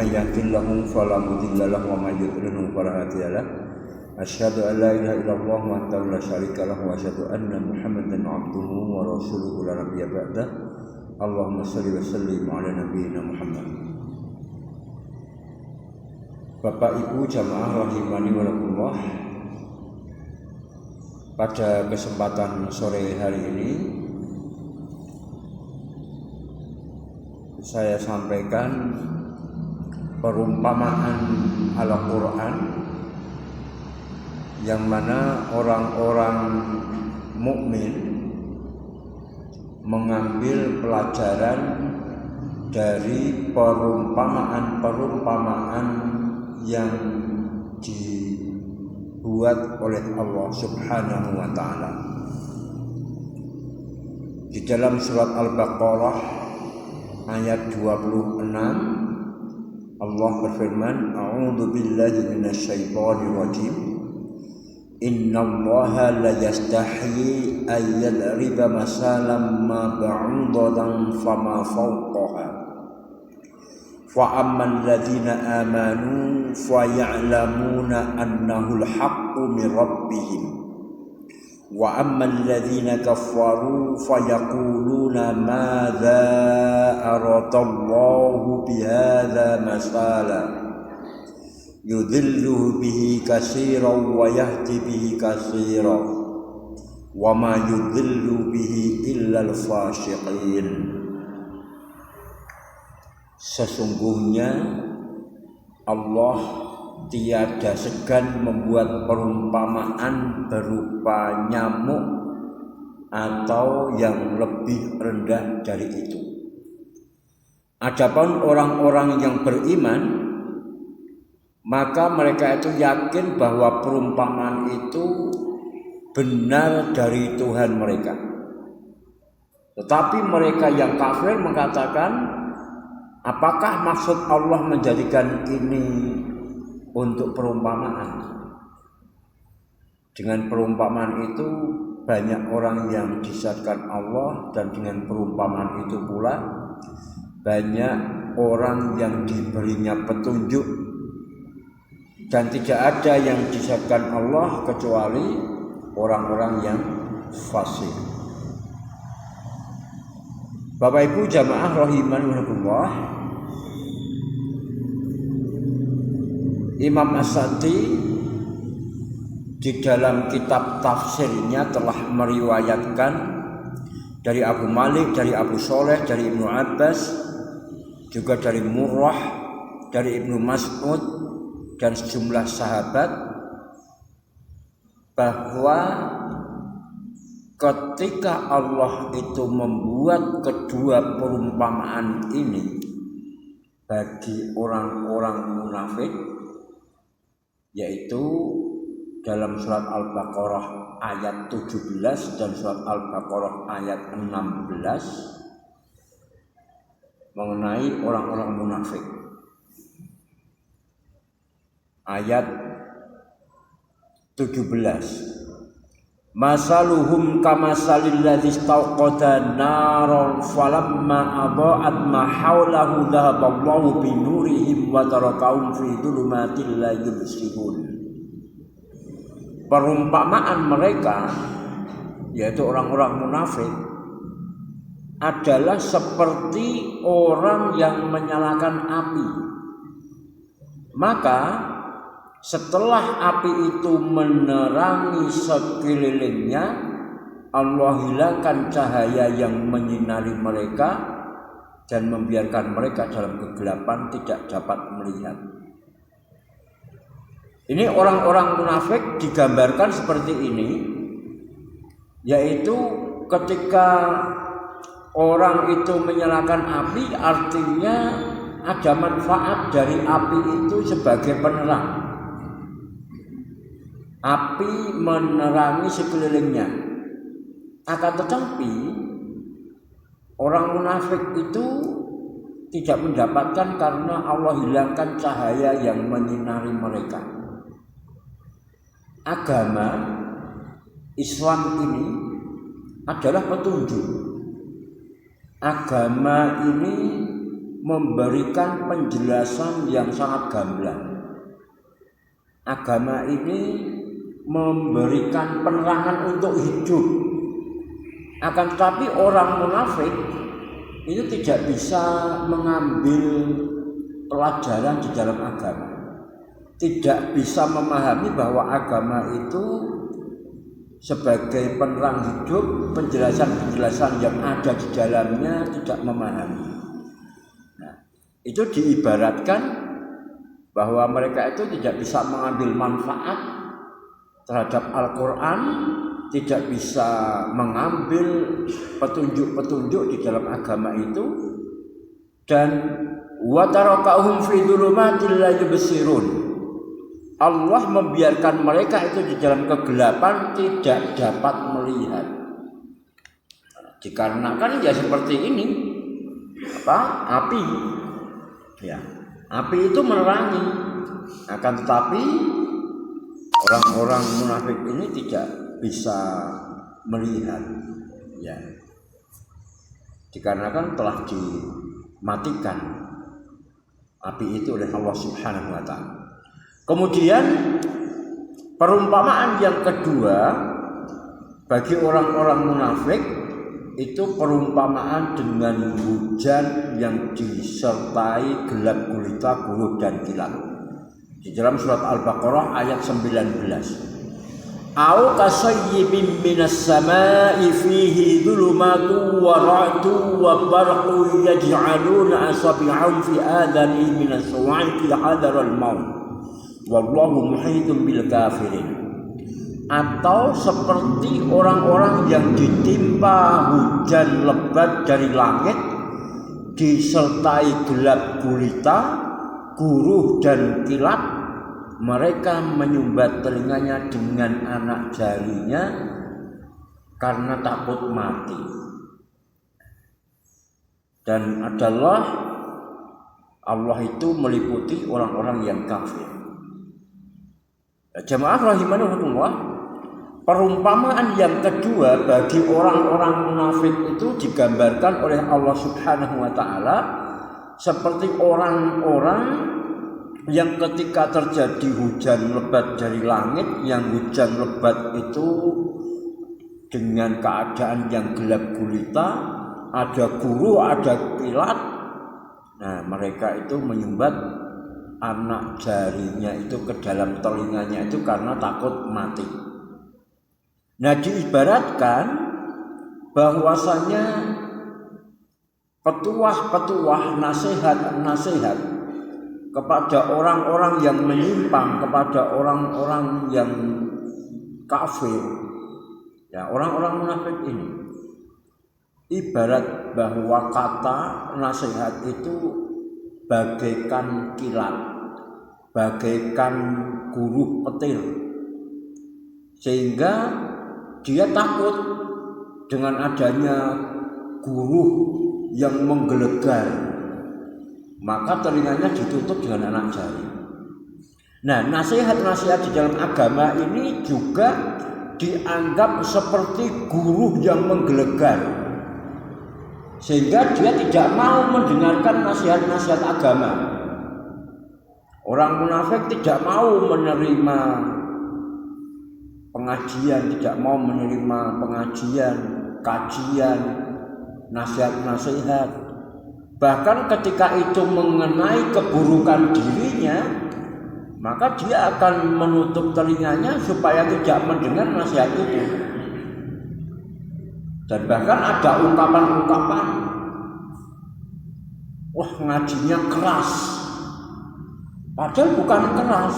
may yahdihillahu fala mudilla lahu wa may yudlilhu fala hadiya lahu. Asyhadu an la ilaha illallah wahdahu la syarika lahu wa asyhadu anna Muhammadan abduhu wa rasuluhu la nabiyya ba'dah. Allahumma shalli wa sallim ala nabiyyina Muhammad. Bapak Ibu jamaah rahimani wa rahimakumullah. Pada kesempatan sore hari ini saya sampaikan perumpamaan Al-Quran yang mana orang-orang mukmin mengambil pelajaran dari perumpamaan-perumpamaan yang dibuat oleh Allah Subhanahu wa Ta'ala. Di dalam surat Al-Baqarah ayat 26 Allah berfirman, A'udzu billahi minasyaitonir rajim. Innallaha la yastahi ay yadriba masalan ma ba'udatan fama fawqaha. Fa ammal ladzina amanu fa ya'lamuna annahu al-haqqu min rabbihim. Wa ammal ladzina kafaru fa yaquluna madza aradallahu bihadza masala. Yudhillu bihi katsiran wa yahdi bihi katsiran wa ma yudhillu bihi illa al-fasiqin. Sesungguhnya Allah tiada segan membuat perumpamaan berupa nyamuk atau yang lebih rendah dari itu. Adapun orang-orang yang beriman, maka mereka itu yakin bahwa perumpamaan itu benar dari Tuhan mereka. Tetapi mereka yang kafir mengatakan, apakah maksud Allah menjadikan ini untuk perumpamaan? Dengan perumpamaan itu banyak orang yang disesatkan Allah, dan dengan perumpamaan itu pula banyak orang yang diberinya petunjuk, dan tidak ada yang disesatkan Allah kecuali orang-orang yang fasik. Bapak Ibu jamaah rahimani wa rahimakumullah, Imam As-Sa'di di dalam kitab tafsirnya telah meriwayatkan dari Abu Malik, dari Abu Sholeh, dari Ibnu Abbas, juga dari Murrah, dari Ibnu Mas'ud dan sejumlah sahabat, bahwa ketika Allah itu membuat kedua perumpamaan ini bagi orang-orang munafik, yaitu dalam surat Al-Baqarah ayat 17 dan surat Al-Baqarah ayat 16 mengenai orang-orang munafik. Ayat 17, masaluhum kamasalil ladzi istawqada naran falamma adaa'at ma haulahu dhahaballahu binurihim wa tarakahum fi dhulumatil la yubsirun. Perumpamaan mereka, yaitu orang-orang munafik, adalah seperti orang yang menyalakan api. Maka setelah api itu menerangi sekelilingnya, Allah hilangkan cahaya yang menyinari mereka dan membiarkan mereka dalam kegelapan tidak dapat melihat. Ini orang-orang munafik digambarkan seperti ini, yaitu ketika orang itu menyalakan api, artinya ada manfaat dari api itu sebagai penerang. Api menerangi sekelilingnya. Akan tetapi orang munafik itu tidak mendapatkan karena Allah hilangkan cahaya yang menyinari mereka. Agama Islam ini adalah petunjuk. Agama ini memberikan penjelasan yang sangat gamblang. Agama ini memberikan penerangan untuk hidup. Akan tetapi orang munafik itu tidak bisa mengambil pelajaran di dalam agama. Tidak bisa memahami bahwa agama itu sebagai penerang hidup, penjelasan-penjelasan yang ada di dalamnya tidak memahami. Nah, itu diibaratkan bahwa mereka itu tidak bisa mengambil manfaat terhadap Al-Quran, tidak bisa mengambil petunjuk-petunjuk di dalam agama itu, dan wa tarakahum fi dzulumatil la yubsirun. Allah membiarkan mereka itu di dalam kegelapan, tidak dapat melihat. Dikarenakan ya seperti ini, api, ya, api itu menerangi. Akan tetapi orang-orang munafik ini tidak bisa melihat, ya, dikarenakan telah dimatikan api itu oleh Allah Subhanahu wa Ta'ala. Kemudian perumpamaan yang kedua bagi orang-orang munafik itu perumpamaan dengan hujan yang disertai gelap gulita, guruh dan kilat. Di dalam surat Al-Baqarah ayat 19. Au kasayyibin minas samaa'i fihi dhulumatun wa ra'dun wa barqun yaj'aluna asabi'ahum fi adhanihim minas sawa'iqi hadaral maut. Wallahu muhitun bil kafirin. Atau seperti orang-orang yang ditimpa hujan lebat dari langit disertai gelap gulita, guruh dan kilat, mereka menyumbat telinganya dengan anak jarinya karena takut mati. Dan adalah Allah itu meliputi orang-orang yang kafir. Jamaah rahimanullah, perumpamaan yang kedua bagi orang-orang munafik itu digambarkan oleh Allah Subhanahu wa Ta'ala seperti orang-orang yang ketika terjadi hujan lebat dari langit, yang hujan lebat itu dengan keadaan yang gelap gulita, ada guruh, ada kilat. Nah, mereka itu menyumbat anak jarinya itu ke dalam telinganya itu karena takut mati. Nah, diibaratkan bahwasanya petuah-petuah, nasihat-nasihat kepada orang-orang yang menyimpang, kepada orang-orang yang kafir, ya, orang-orang munafik ini, ibarat bahwa kata nasihat itu bagaikan kilat, bagaikan guruh petir, sehingga dia takut dengan adanya guruh yang menggelegar, maka telinganya ditutup dengan anak jari. Nah, nasihat-nasihat di dalam agama ini juga dianggap seperti guruh yang menggelegar, sehingga dia tidak mau mendengarkan nasihat-nasihat agama. Orang munafik tidak mau menerima pengajian, tidak mau menerima pengajian, kajian, nasihat-nasihat. Bahkan ketika itu mengenai keburukan dirinya, maka dia akan menutup telinganya supaya tidak mendengar nasihat itu. Dan bahkan ada ungkapan-ungkapan, wah, ngajinya keras. Padahal bukan keras,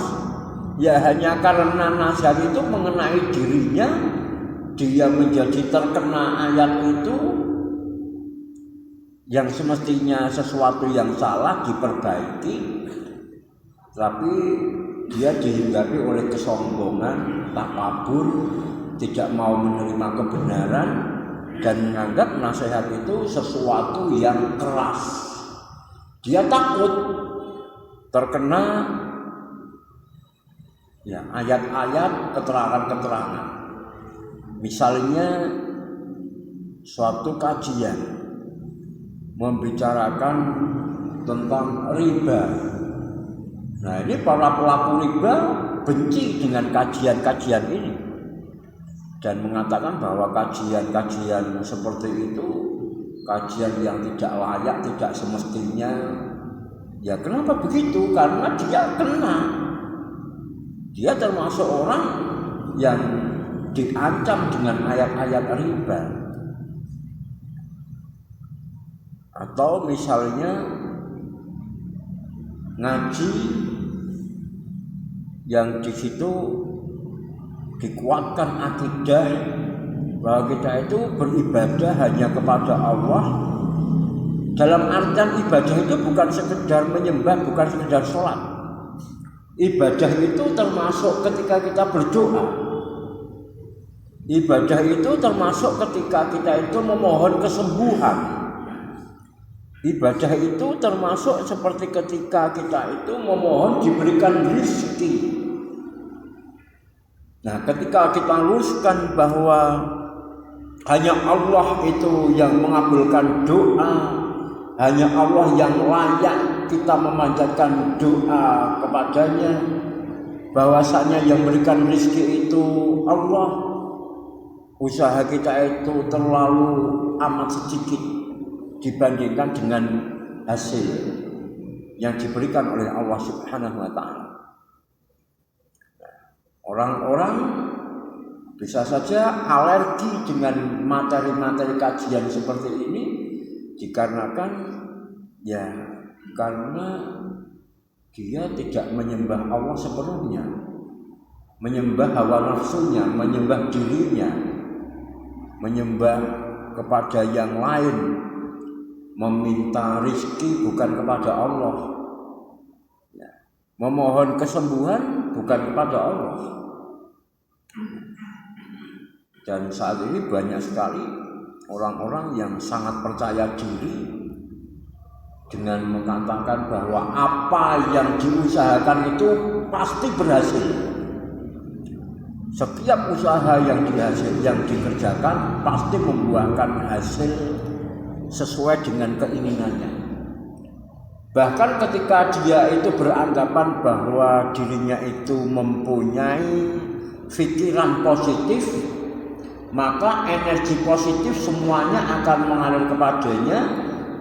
ya hanya karena nasihat itu mengenai dirinya, dia menjadi terkena ayat itu yang semestinya sesuatu yang salah diperbaiki, tapi dia dihinggapi oleh kesombongan, takabur, tidak mau menerima kebenaran, dan menganggap nasihat itu sesuatu yang keras. Dia takut terkena ya ayat-ayat, keterangan-keterangan. Misalnya suatu kajian membicarakan tentang riba. Nah, ini para pelaku riba benci dengan kajian-kajian ini dan mengatakan bahwa kajian-kajian seperti itu kajian yang tidak layak, tidak semestinya. Ya kenapa begitu? Karena dia kena. Dia termasuk orang yang diancam dengan ayat-ayat riba. Atau misalnya ngaji yang di situ dikuatkan akidah bahwa kita itu beribadah hanya kepada Allah. Dalam artian ibadah itu bukan sekedar menyembah, bukan sekedar sholat. Ibadah itu termasuk ketika kita berdoa. Ibadah itu termasuk ketika kita itu memohon kesembuhan. Ibadah itu termasuk seperti ketika kita itu memohon diberikan rezeki. Nah, ketika kita luruskan bahwa hanya Allah itu yang mengabulkan doa, hanya Allah yang layak kita memanjatkan doa kepadanya, bahwasanya yang memberikan rezeki itu Allah, usaha kita itu terlalu amat sedikit dibandingkan dengan hasil yang diberikan oleh Allah Subhanahu wa Ta'ala. Orang-orang bisa saja alergi dengan materi-materi kajian seperti ini dikarenakan ya karena dia tidak menyembah Allah sepenuhnya, menyembah hawa nafsunya, menyembah dirinya, menyembah kepada yang lain, meminta rezeki bukan kepada Allah, memohon kesembuhan bukan kepada Allah. Dan saat ini banyak sekali orang-orang yang sangat percaya diri dengan mengatakan bahwa apa yang diusahakan itu pasti berhasil. Setiap usaha yang dikerjakan pasti membuahkan hasil sesuai dengan keinginannya. Bahkan ketika dia itu beranggapan bahwa dirinya itu mempunyai pikiran positif, maka energi positif semuanya akan mengalir kepadanya.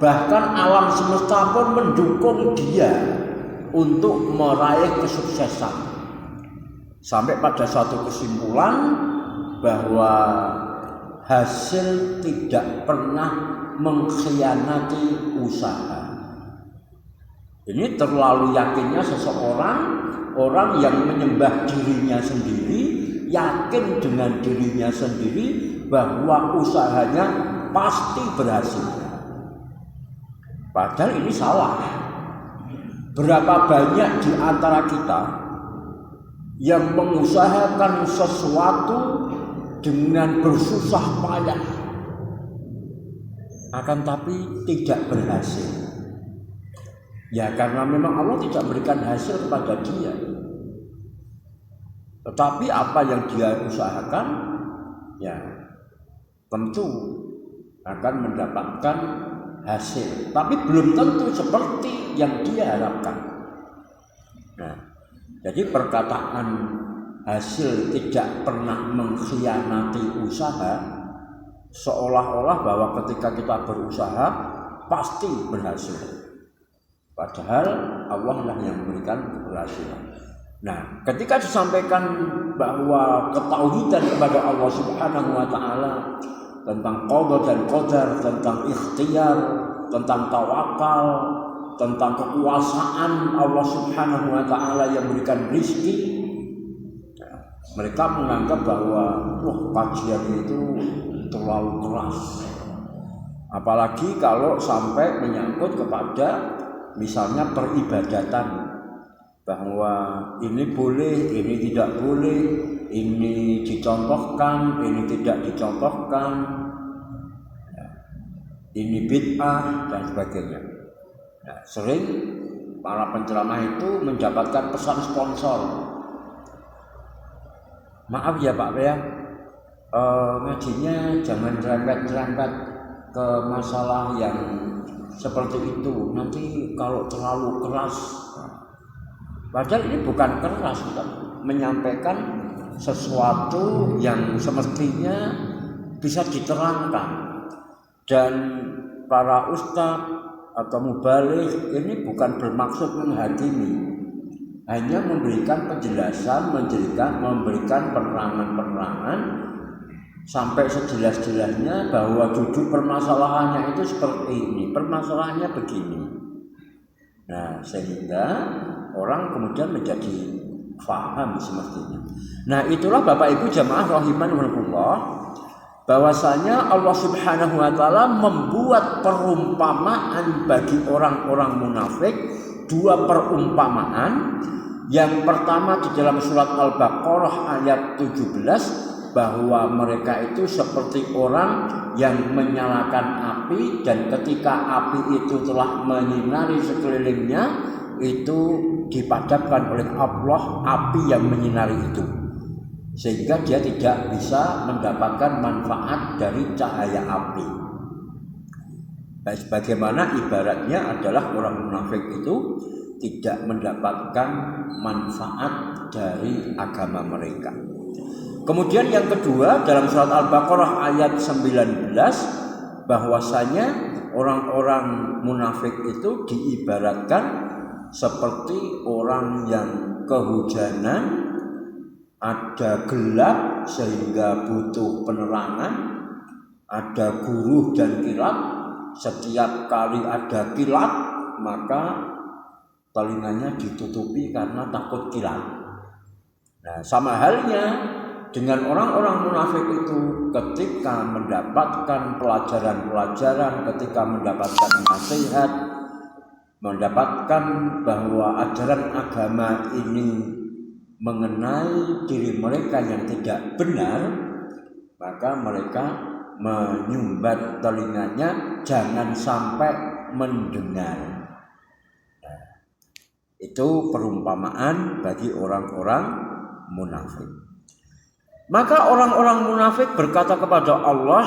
Bahkan alam semesta pun mendukung dia untuk meraih kesuksesan. Sampai pada satu kesimpulan bahwa hasil tidak pernah mengkhianati usaha. Ini terlalu yakinnya seseorang, orang yang menyembah dirinya sendiri, yakin dengan dirinya sendiri bahwa usahanya pasti berhasil. Padahal ini salah. Berapa banyak di antara kita yang mengusahakan sesuatu dengan bersusah payah, akan tapi tidak berhasil. Ya karena memang Allah tidak berikan hasil kepada dia. Tetapi apa yang dia usahakan, ya tentu akan mendapatkan hasil. Tapi belum tentu seperti yang dia harapkan. Nah, jadi perkataan hasil tidak pernah mengkhianati usaha, seolah-olah bahwa ketika kita berusaha pasti berhasil. Padahal Allah lah yang memberikan keberhasilan. Nah, ketika disampaikan bahwa ketauhidan kepada Allah Subhanahu wa Ta'ala tentang qada dan qadar, tentang ikhtiar, tentang tawakal, tentang kekuasaan Allah Subhanahu wa Ta'ala yang memberikan rezeki, mereka menganggap bahwa kajian itu terlalu keras. Apalagi kalau sampai menyangkut kepada misalnya peribadatan, bahwa ini boleh, ini tidak boleh, ini dicontohkan, ini tidak dicontohkan, ini bid'ah dan sebagainya. Nah, sering para penceramah itu mendapatkan pesan sponsor. Maaf ya Pak ya, ngajinya jangan nyerempet ke masalah yang seperti itu. Nanti kalau terlalu keras, padahal ini bukan keras, kita menyampaikan sesuatu yang semestinya bisa diterangkan. Dan para ustadz atau mubaligh ini bukan bermaksud menghakimi, hanya memberikan penjelasan, memberikan penerangan sampai sejelas-jelasnya bahwa duduk permasalahannya itu seperti ini, permasalahannya begini. Nah, sehingga orang kemudian menjadi faham semestinya. Nah, itulah Bapak Ibu jamaah rahimankumullah, bahwasanya Allah Subhanahu wa taala membuat perumpamaan bagi orang-orang munafik, dua perumpamaan. Yang pertama di dalam surat Al-Baqarah ayat 17, bahwa mereka itu seperti orang yang menyalakan api, dan ketika api itu telah menyinari sekelilingnya, itu dipadamkan oleh Allah api yang menyinari itu, sehingga dia tidak bisa mendapatkan manfaat dari cahaya api. Bagaimana ibaratnya adalah orang munafik itu tidak mendapatkan manfaat dari agama mereka. Kemudian yang kedua dalam surat Al-Baqarah ayat 19, bahwasanya orang-orang munafik itu diibaratkan seperti orang yang kehujanan, ada gelap sehingga butuh penerangan, ada guruh dan kilat, setiap kali ada kilat maka telinganya ditutupi karena takut kilat. Nah, sama halnya dengan orang-orang munafik itu, ketika mendapatkan pelajaran-pelajaran, ketika mendapatkan nasihat, mendapatkan bahwa ajaran agama ini mengenai diri mereka yang tidak benar, maka mereka menyumbat telinganya jangan sampai mendengar. Nah, itu perumpamaan bagi orang-orang munafik. Maka orang-orang munafik berkata kepada Allah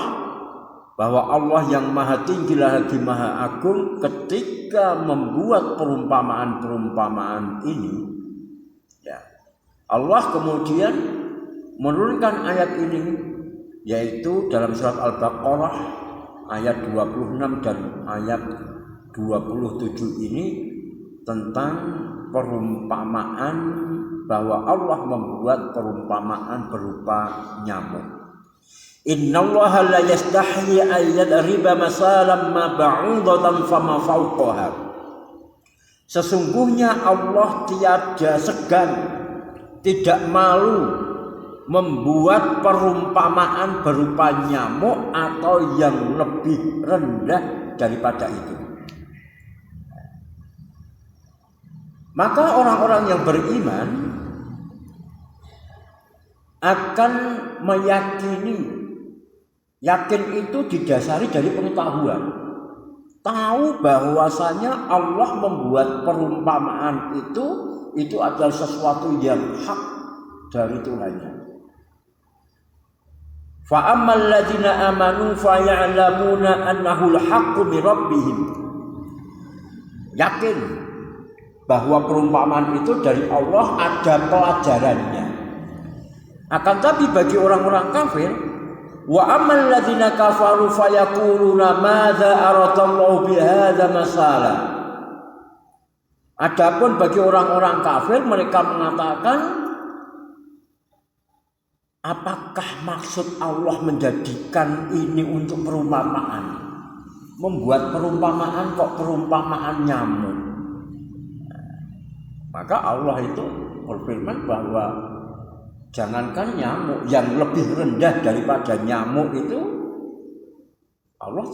bahwa Allah yang maha tinggi lagi maha agung, ketika membuat perumpamaan-perumpamaan ini, ya, Allah kemudian menurunkan ayat ini, yaitu dalam surat Al-Baqarah ayat 26 dan ayat 27 ini tentang perumpamaan, bahwa Allah membuat perumpamaan berupa nyamuk. Innallaha la yastahyi an yadriba masalan ma ba'udatan fama fawqaha. Sesungguhnya Allah tiada segan, tidak malu membuat perumpamaan berupa nyamuk atau yang lebih rendah daripada itu. Maka orang-orang yang beriman akan meyakini, yakin itu didasari dari pengetahuan, tahu bahwasanya Allah membuat perumpamaan itu adalah sesuatu yang hak dari Tuhannya. Fa ammal ladzina amanu fa ya'lamuna annahu al-haqqu min rabbihim. Yakin bahwa perumpamaan itu dari Allah, ada pelajarannya. Akan tapi bagi orang-orang kafir, wa ammal ladzina kafaru fayaquluna madza aradallahu bihadza masala. Adapun bagi orang-orang kafir, mereka mengatakan, apakah maksud Allah menjadikan ini untuk perumpamaan? Membuat perumpamaan kok perumpamaan nyamuk? Maka Allah itu berfirman bahwa jangankan nyamuk, yang lebih rendah daripada nyamuk itu Allah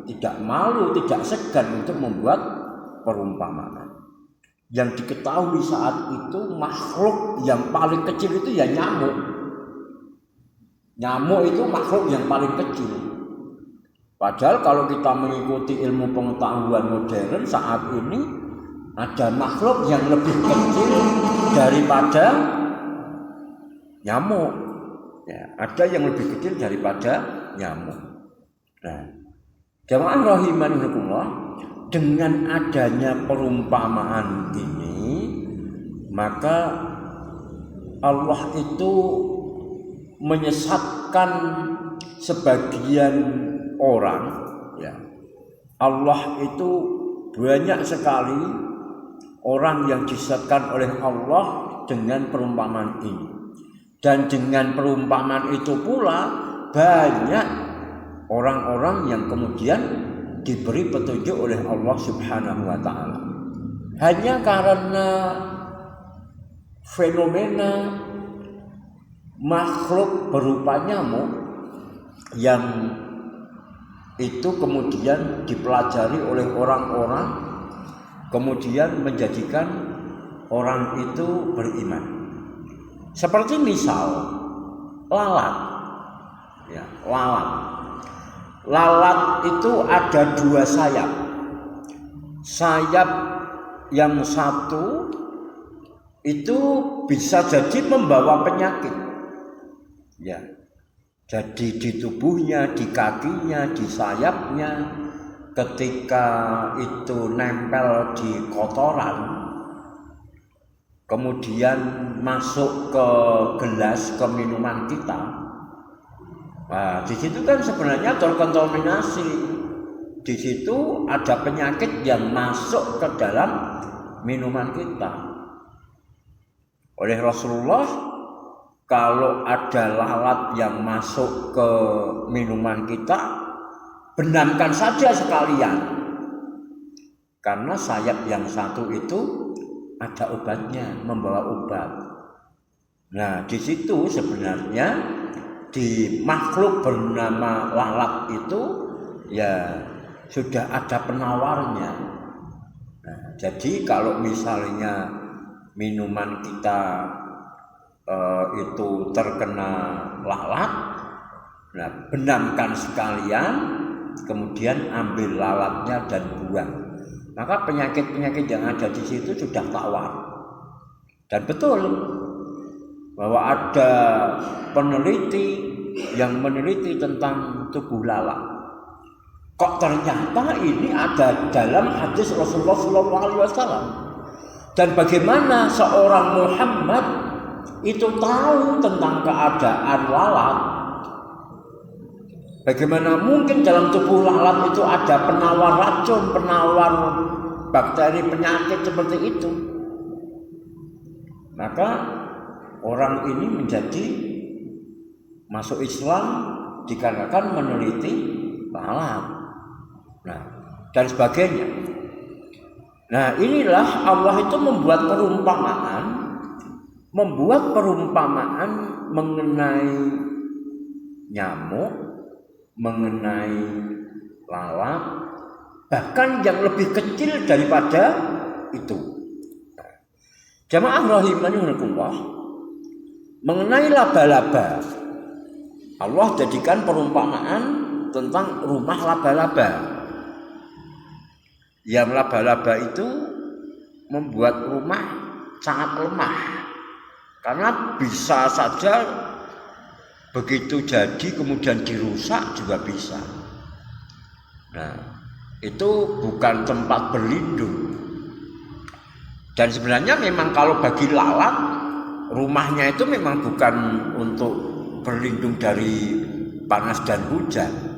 tidak malu, tidak segan untuk membuat perumpamaan. Yang diketahui saat itu makhluk yang paling kecil itu ya nyamuk. Nyamuk itu makhluk yang paling kecil. Padahal kalau kita mengikuti ilmu pengetahuan modern saat ini, ada makhluk yang lebih kecil daripada nyamuk. Ya, ada yang lebih kecil daripada nyamuk. Nah, Jamaah rahimanillah, dengan adanya perumpamaan ini maka Allah itu menyesatkan sebagian orang, ya. Allah itu banyak sekali orang yang disesatkan oleh Allah dengan perumpamaan ini. Dan dengan perumpamaan itu pula banyak orang-orang yang kemudian diberi petunjuk oleh Allah Subhanahu wa taala. Hanya karena fenomena makhluk berupa nyamuk yang itu kemudian dipelajari oleh orang-orang, kemudian menjadikan orang itu beriman. Seperti misal lalat, ya, lalat. Lalat itu ada dua sayap. Sayap yang satu itu bisa jadi membawa penyakit, ya. Jadi di tubuhnya, di kakinya, di sayapnya, ketika itu nempel di kotoran, kemudian masuk ke gelas, ke minuman kita. Nah, di situ kan sebenarnya terkontaminasi. Di situ ada penyakit yang masuk ke dalam minuman kita. Oleh Rasulullah, kalau ada lalat yang masuk ke minuman kita, benamkan saja sekalian. Karena sayap yang satu itu ada obatnya, membawa obat. Nah, di situ sebenarnya di makhluk bernama lalat itu ya sudah ada penawarnya. Nah, jadi kalau misalnya minuman kita itu terkena lalat, nah benamkan sekalian, kemudian ambil lalatnya dan buang. Maka penyakit-penyakit yang ada di situ sudah tawar. Dan betul bahwa ada peneliti yang meneliti tentang tubuh lalat. Kok ternyata ini ada dalam hadis Rasulullah SAW. Dan bagaimana seorang Muhammad itu tahu tentang keadaan lalat? Bagaimana mungkin dalam tubuh lalat itu ada penawar racun, penawar bakteri, penyakit seperti itu? Maka orang ini menjadi masuk Islam dikarenakan meneliti lalat, nah dan sebagainya. Nah, inilah Allah itu membuat perumpamaan mengenai nyamuk, mengenai lalat, bahkan yang lebih kecil daripada itu. Jamaah rahimanillah, mengenai laba-laba, Allah jadikan perumpamaan tentang rumah laba-laba. Yang laba-laba itu membuat rumah sangat lemah, karena bisa saja begitu jadi kemudian dirusak juga bisa. Nah, itu bukan tempat berlindung. Dan sebenarnya memang kalau bagi lalat, rumahnya itu memang bukan untuk berlindung dari panas dan hujan.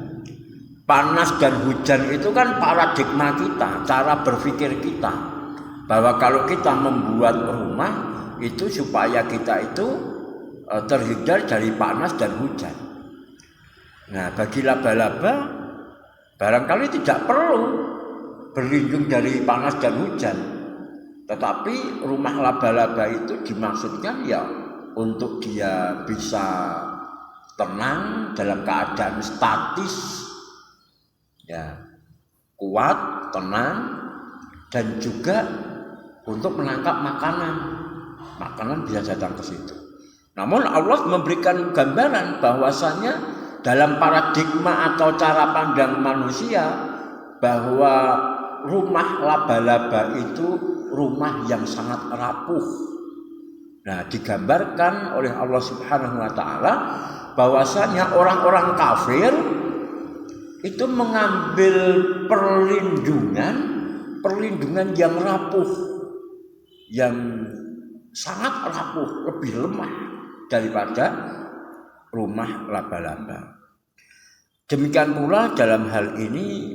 Panas dan hujan itu kan paradigma kita, cara berpikir kita, bahwa kalau kita membuat rumah itu supaya kita itu terhindar dari panas dan hujan. Nah, bagi laba-laba barangkali tidak perlu berlindung dari panas dan hujan, tetapi rumah laba-laba itu dimaksudkan ya untuk dia bisa tenang dalam keadaan statis, ya, kuat, tenang, dan juga untuk menangkap makanan. Makanan bisa datang ke situ. Namun Allah memberikan gambaran bahwasanya dalam paradigma atau cara pandang manusia bahwa rumah laba-laba itu rumah yang sangat rapuh. Nah, digambarkan oleh Allah Subhanahu wa taala bahwasanya orang-orang kafir itu mengambil perlindungan yang rapuh, yang sangat rapuh, lebih lemah daripada rumah laba-laba. Demikian pula dalam hal ini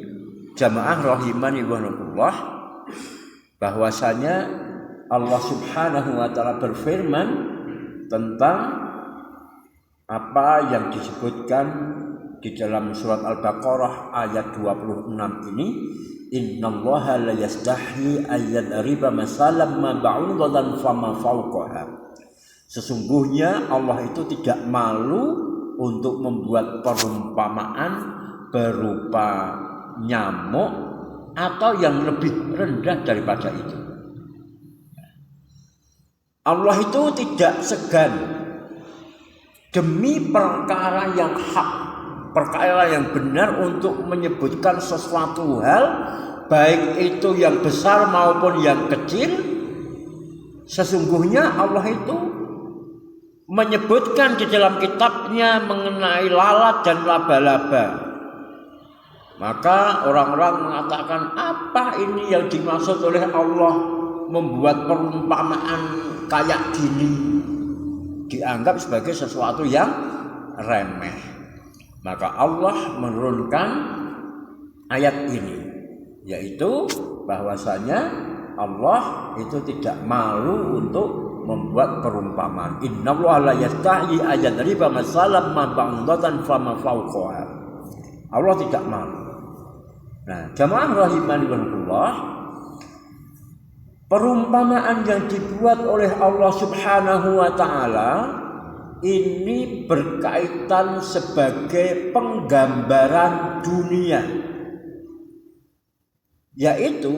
jamaah rahimani wa rahimakumullah, bahwasanya Allah Subhanahu wa taala berfirman tentang apa yang disebutkan di dalam surat Al-Baqarah ayat 26 ini, innallaha la yastahi ayyadriba masalan ma ba'udatan fama fawqaha. Sesungguhnya Allah itu tidak malu untuk membuat perumpamaan berupa nyamuk atau yang lebih rendah daripada itu. Allah itu tidak segan demi perkara yang hak, perkara yang benar untuk menyebutkan sesuatu hal, baik itu yang besar maupun yang kecil. Sesungguhnya Allah itu menyebutkan di dalam kitabnya mengenai lalat dan laba-laba. Maka orang-orang mengatakan, apa ini yang dimaksud oleh Allah membuat perumpamaan kayak gini? Dianggap sebagai sesuatu yang remeh. Maka Allah menurunkan ayat ini, yaitu bahwasanya Allah itu tidak malu untuk membuat perumpamaan. Innallaha la yastahi ayyadriba masalan ma ba'udatan fama fawqaha. Allah tidak malu. Nah, jamaah rahimani wa rahimakumullah, perumpamaan yang dibuat oleh Allah Subhanahu wa taala ini berkaitan sebagai penggambaran dunia, yaitu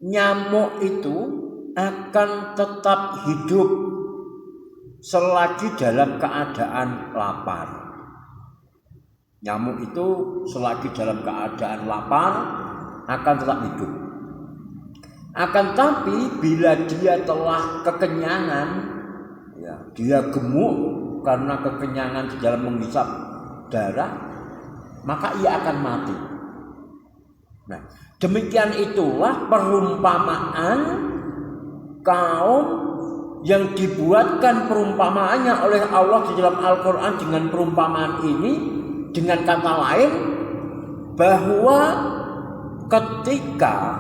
nyamuk itu akan tetap hidup selagi dalam keadaan lapar. Nyamuk itu selagi dalam keadaan lapar akan tetap hidup. Akan tapi bila dia telah kekenyangan, ya, dia gemuk karena kekenyangan di dalam menghisap darah, maka ia akan mati. Nah, demikian itulah perumpamaan kaum yang dibuatkan perumpamaannya oleh Allah di dalam Al-Quran dengan perumpamaan ini, dengan kata lain bahwa ketika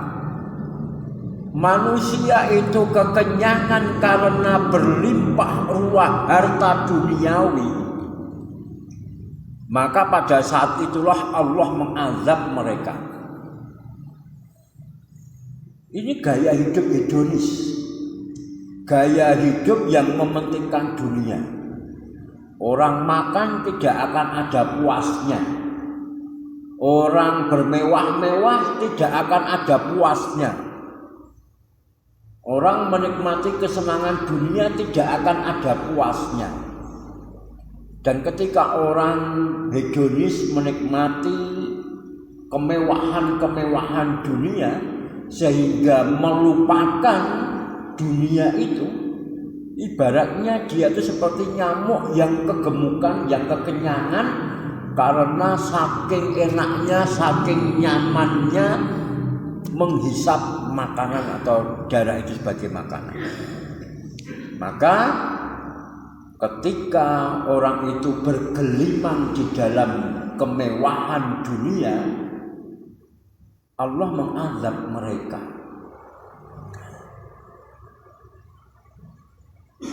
manusia itu kekenyangan karena berlimpah ruah harta duniawi, maka pada saat itulah Allah mengazab mereka. Ini gaya hidup hedonis, gaya hidup yang mementingkan dunia. Orang makan tidak akan ada puasnya, orang bermewah-mewah tidak akan ada puasnya. Orang menikmati kesenangan dunia tidak akan ada puasnya. Dan ketika orang hedonis menikmati kemewahan-kemewahan dunia sehingga melupakan dunia itu, ibaratnya dia itu seperti nyamuk yang kegemukan, yang kekenyangan karena saking enaknya, saking nyamannya menghisap makanan atau darah itu sebagai makanan. Maka ketika orang itu bergelimang di dalam kemewahan dunia, Allah mengazab mereka.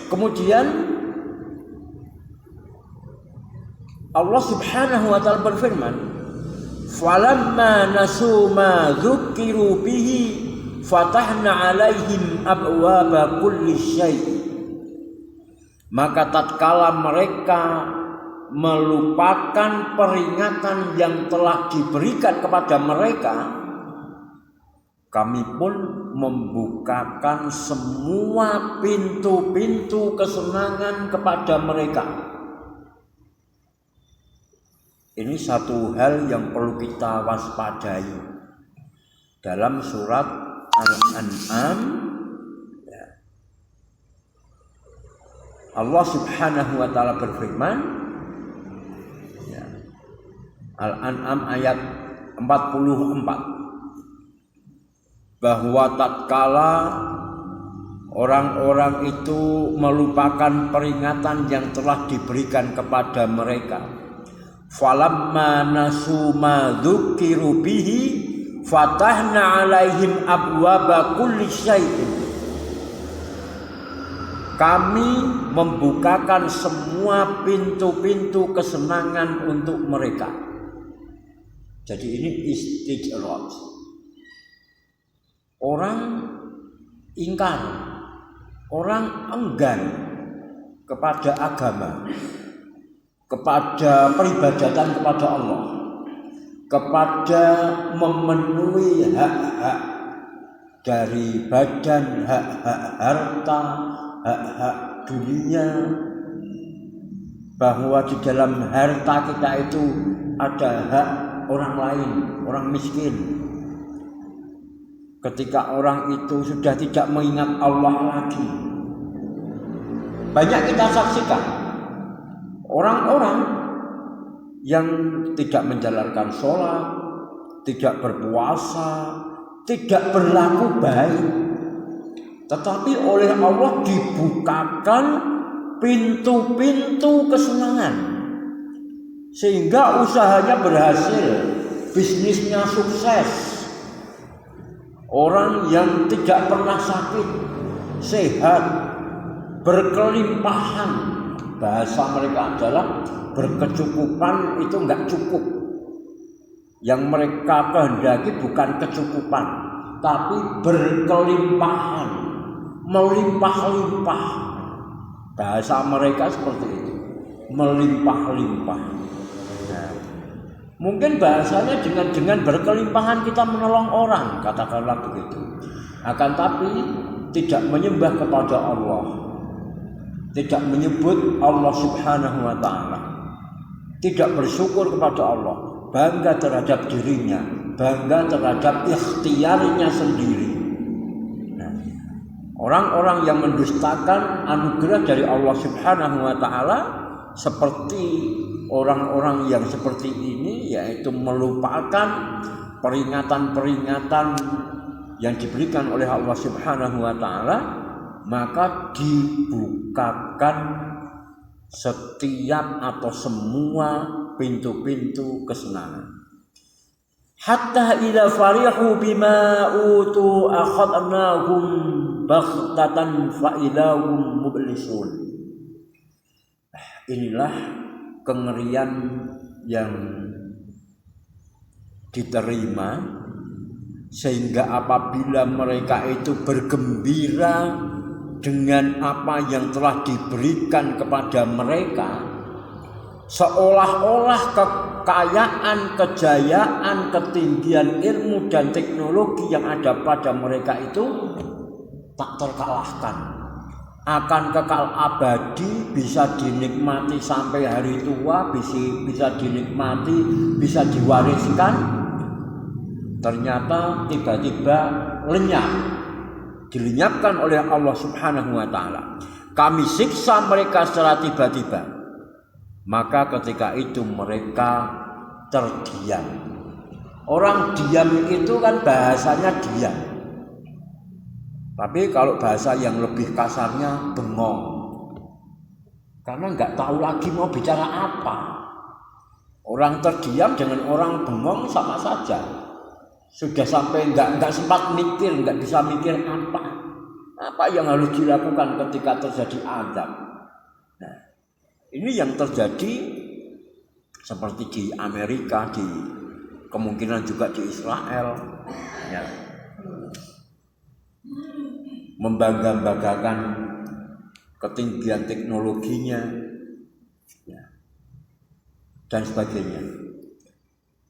Kemudian Allah Subhanahu wa taala berfirman, falamma nasu ma dzukiru bihi fatahna alaihim abwaba kulli syai'. Maka tatkala mereka melupakan peringatan yang telah diberikan kepada mereka, kami pun membukakan semua pintu-pintu kesenangan kepada mereka. Ini satu hal yang perlu kita waspadai. Dalam surat Al-An'am, Allah Subhanahu wa taala berfirman, Al-An'am ayat 44, bahwa tatkala orang-orang itu melupakan peringatan yang telah diberikan kepada mereka, falamma nasu ma dzukiru bihi fatahna alaihim abwaba kulli syai'in, kami membukakan semua pintu-pintu kesenangan untuk mereka. Jadi ini istijrad. Orang ingkar, orang enggan kepada agama, kepada peribadatan kepada Allah, kepada memenuhi hak-hak dari badan, hak-hak harta, hak-hak dunia, bahwa di dalam harta kita itu ada hak orang lain, orang miskin. Ketika orang itu sudah tidak mengingat Allah lagi, banyak kita saksikan orang-orang yang tidak menjalankan sholat, tidak berpuasa, tidak berlaku baik, tetapi oleh Allah dibukakan pintu-pintu kesenangan, sehingga usahanya berhasil, bisnisnya sukses. Orang yang tidak pernah sakit, sehat, berkelimpahan, bahasa mereka adalah berkecukupan itu enggak cukup. Yang mereka kehendaki bukan kecukupan, tapi berkelimpahan, melimpah-limpah. Bahasa mereka seperti itu, melimpah-limpah. Nah, mungkin bahasanya dengan berkelimpahan kita menolong orang, katakanlah begitu. Akan tapi tidak menyembah kepada Allah, tidak menyebut Allah Subhanahu wa ta'ala, tidak bersyukur kepada Allah, bangga terhadap dirinya, bangga terhadap ikhtiarnya sendiri. Nah, orang-orang yang mendustakan anugerah dari Allah Subhanahu wa ta'ala seperti orang-orang yang seperti ini, yaitu melupakan peringatan-peringatan yang diberikan oleh Allah Subhanahu wa ta'ala, maka dibukakan setiap atau semua pintu-pintu kesenangan. Hatta idza farihu bima utu akhadnahum baghtatan fa idahum mublisun. Inilah kengerian yang diterima, sehingga apabila mereka itu bergembira dengan apa yang telah diberikan kepada mereka, seolah-olah kekayaan, kejayaan, ketinggian ilmu dan teknologi yang ada pada mereka itu tak terkalahkan, akan kekal abadi, bisa dinikmati sampai hari tua, bisa dinikmati, bisa diwariskan. Ternyata tiba-tiba lenyap, dilenyapkan oleh Allah Subhanahu wa ta'ala. Kami siksa mereka secara tiba-tiba. Maka ketika itu mereka terdiam. Orang diam itu kan bahasanya diam, tapi kalau bahasa yang lebih kasarnya bengong, karena nggak tahu lagi mau bicara apa. Orang terdiam dengan orang bengong sama saja. Sudah sampai nggak sempat mikir, nggak bisa mikir apa yang harus dilakukan ketika terjadi azab. Nah, ini yang terjadi seperti di Amerika, di kemungkinan juga di Israel, ya. Membangga-banggakan ketinggian teknologinya, ya, dan sebagainya.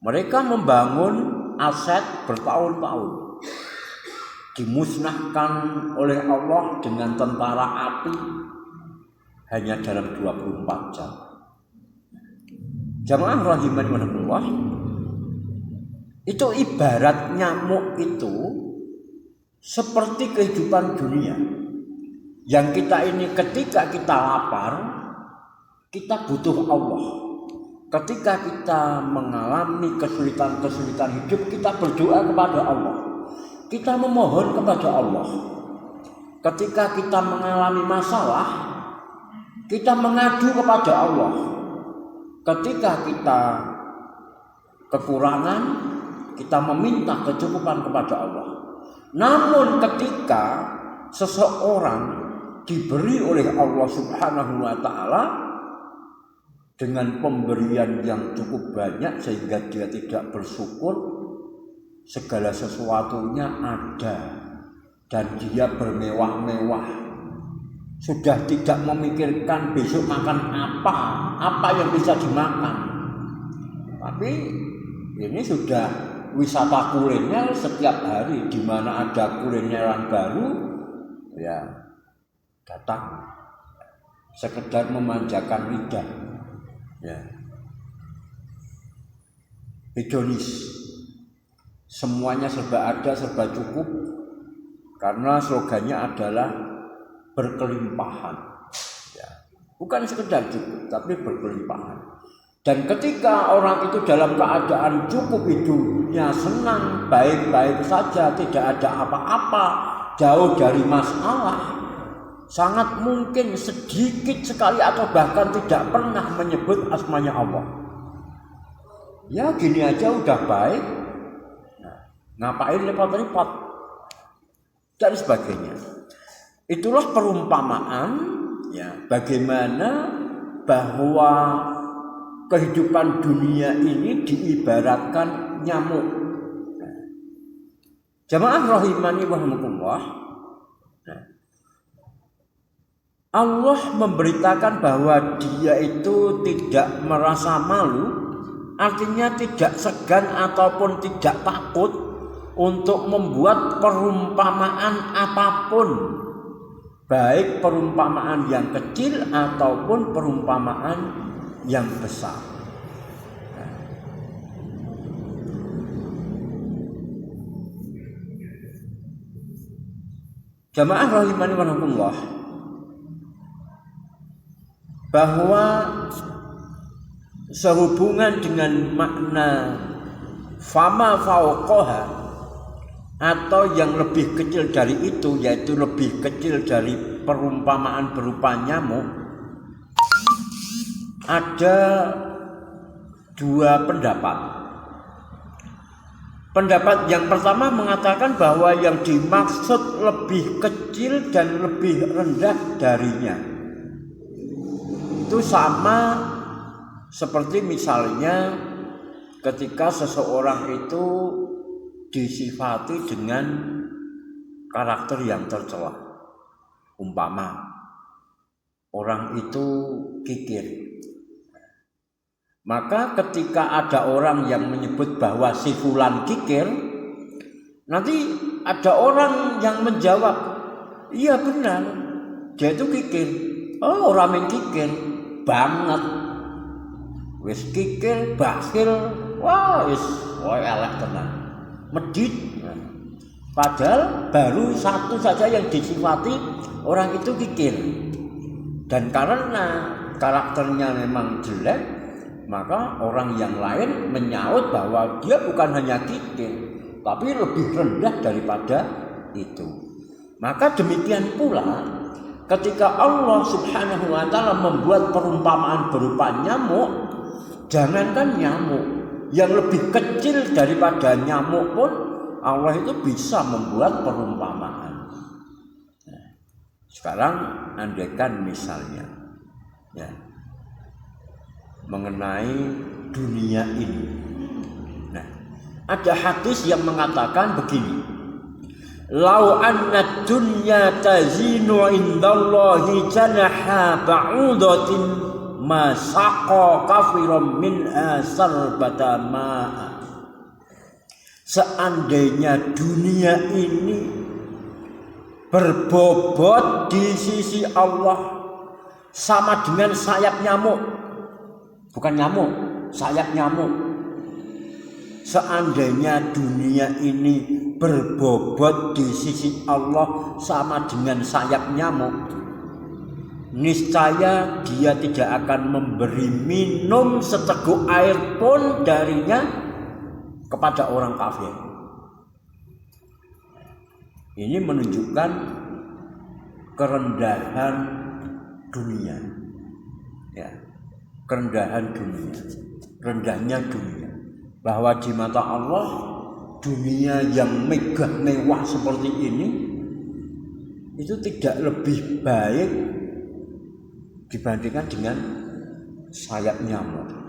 Mereka membangun aset bertahun-tahun, dimusnahkan oleh Allah dengan tentara api hanya dalam 24 jam. Jamaah rahimahumullah, itu ibarat nyamuk itu seperti kehidupan dunia, yang kita ini ketika kita lapar, kita butuh Allah. ketika kita mengalami kesulitan-kesulitan hidup, kita berdoa kepada Allah. Kita memohon kepada Allah. Ketika kita mengalami masalah, kita mengadu kepada Allah. Ketika kita kekurangan, kita meminta kecukupan kepada Allah. Namun ketika seseorang diberi oleh Allah Subhanahu wa taala dengan pemberian yang cukup banyak sehingga dia tidak bersyukur, segala sesuatunya ada dan dia bermewah-mewah, sudah tidak memikirkan besok makan apa yang bisa dimakan. Tapi ini sudah wisata kuliner setiap hari, di mana ada kulineran baru ya datang sekedar memanjakan lidah. Ya. Hedonis, semuanya serba ada, serba cukup, karena slogannya adalah berkelimpahan. Ya. Bukan sekedar cukup, tapi berkelimpahan. Dan ketika orang itu dalam keadaan cukup, hidupnya senang, baik-baik saja, tidak ada apa-apa, jauh dari masalah, sangat mungkin sedikit sekali atau bahkan tidak pernah menyebut asmanya Allah. Ya gini aja udah baik, nah, ngapain repot-repot dan sebagainya. Itulah perumpamaan ya, bagaimana bahwa kehidupan dunia ini diibaratkan nyamuk. Nah, jamaah rahimani wa rahimakumullah. Allah memberitakan bahwa dia itu tidak merasa malu, artinya tidak segan ataupun tidak takut untuk membuat perumpamaan apapun, baik perumpamaan yang kecil ataupun perumpamaan yang besar. Jamaah rahimani wa rahimakumullah, bahwa sehubungan dengan makna fama fauqaha atau yang lebih kecil dari itu, yaitu lebih kecil dari perumpamaan berupa nyamuk, ada dua pendapat. Pendapat yang pertama mengatakan bahwa yang dimaksud lebih kecil dan lebih rendah darinya itu sama seperti misalnya ketika seseorang itu disifati dengan karakter yang tercela. Umpama orang itu kikir, maka ketika ada orang yang menyebut bahwa si fulan kikir, nanti ada orang yang menjawab, iya benar, dia itu kikir. Oh, orang yang kikir banget, wis kikir, bakhil, wah wis elek tenan, medit. Padahal baru satu saja yang disifati orang itu kikir, dan karena karakternya memang jelek, maka orang yang lain menyaut bahwa dia bukan hanya kikir, tapi lebih rendah daripada itu. Maka demikian pula ketika Allah Subhanahu wa ta'ala membuat perumpamaan berupa nyamuk, jangankan nyamuk, yang lebih kecil daripada nyamuk pun Allah itu bisa membuat perumpamaan. Nah, sekarang andaikan misalnya ya, mengenai dunia ini. Nah, ada hadis yang mengatakan begini: Lau anna dunya tazinu indallahi janaha ba'udatin ma saqa kafiran minha sarbata ma'a. Seandainya dunia ini berbobot di sisi Allah sama dengan sayap nyamuk, bukan nyamuk, sayap nyamuk. Seandainya dunia ini berbobot di sisi Allah sama dengan sayap nyamuk, niscaya dia tidak akan memberi minum seteguk air pun darinya kepada orang kafir. Ini menunjukkan kerendahan dunia, ya, kerendahan dunia, rendahnya dunia. Bahwa di mata Allah dunia yang megah mewah seperti ini itu tidak lebih baik dibandingkan dengan sayap nyamuk.